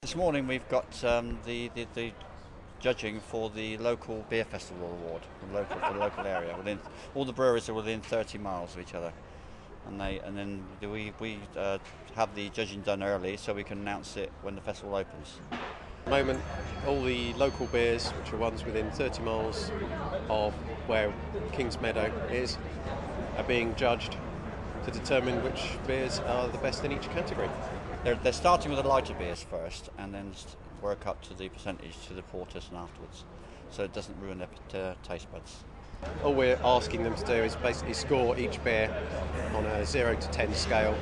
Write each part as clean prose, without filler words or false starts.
This morning we've got the judging for the local beer festival award for the local area. All the breweries are within 30 miles of each other, and then we have the judging done early so we can announce it when the festival opens. At the moment, all the local beers, which are ones within 30 miles of where Kings Meadow is, are being judged to determine which beers are the best in each category. They're starting with the lighter beers first, and then work up to the percentage to the porters and afterwards, so it doesn't ruin their taste buds. All we're asking them to do is basically score each beer on a 0 to 10 scale.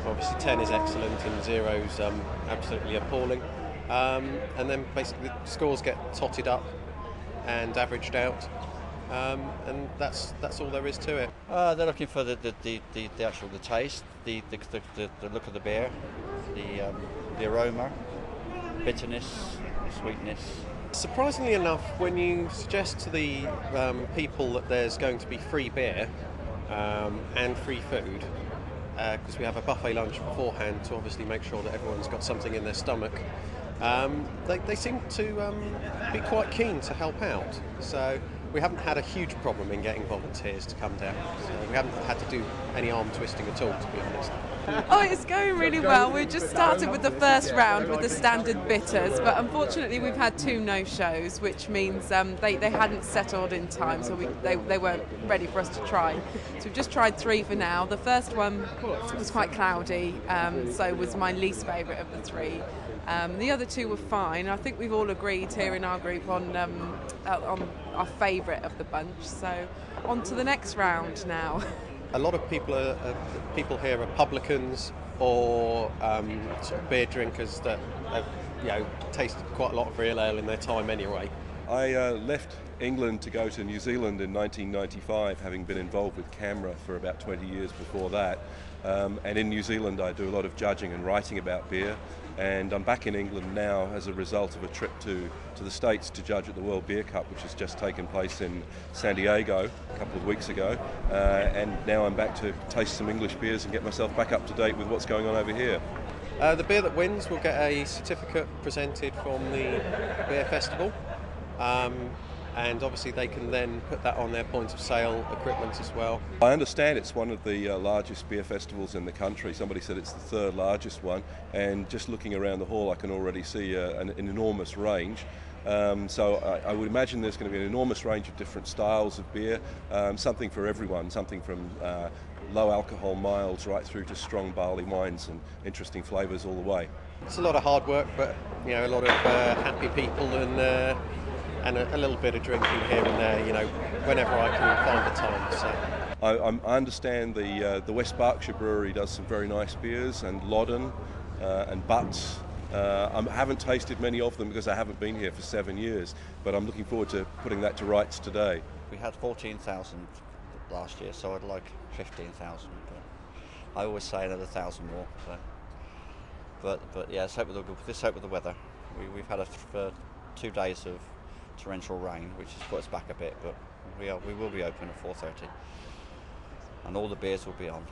Obviously 10 is excellent and 0 is absolutely appalling. And then basically the scores get totted up and averaged out, and that's all there is to it. They're looking for the actual taste, the look of the beer, the aroma, bitterness, sweetness. Surprisingly enough, when you suggest to the people that there's going to be free beer and free food, because we have a buffet lunch beforehand to obviously make sure that everyone's got something in their stomach, they seem to be quite keen to help out. So we haven't had a huge problem in getting volunteers to come down. So we haven't had to do any arm twisting at all, to be honest. Oh, it's going really well. We just started with the first round with the standard bitters, but unfortunately we've had 2 no-shows, which means they hadn't settled in time, so they weren't ready for us to try. So we've just tried 3 for now. The first one was quite cloudy, so was my least favourite of the 3. The other 2 were fine. I think we've all agreed here in our group on our favourite of the bunch. So on to the next round now. A lot of people here are publicans or sort of beer drinkers that have tasted quite a lot of real ale in their time anyway. I left England to go to New Zealand in 1995, having been involved with CAMRA for about 20 years before that. And in New Zealand I do a lot of judging and writing about beer, and I'm back in England now as a result of a trip to the States to judge at the World Beer Cup, which has just taken place in San Diego a couple of weeks ago, and now I'm back to taste some English beers and get myself back up to date with what's going on over here. The beer that wins will get a certificate presented from the beer festival. And obviously they can then put that on their point of sale equipment as well. I understand it's one of the largest beer festivals in the country. Somebody said it's the 3rd largest one, and just looking around the hall I can already see an enormous range. So I would imagine there's going to be an enormous range of different styles of beer, something for everyone, something from low alcohol milds right through to strong barley wines and interesting flavours all the way. It's a lot of hard work, but a lot of happy people and a little bit of drinking here and there, whenever I can find the time. So I understand the West Berkshire Brewery does some very nice beers, and Loddon and Butts. I haven't tasted many of them because I haven't been here for 7 years, but I'm looking forward to putting that to rights today. We had 14,000 last year, so I'd like 15,000. But I always say another 1,000 more. So. But yeah, let's hope with the weather. We've had 2 days of torrential rain, which has put us back a bit, but we will be open at 4:30, and all the beers will be on.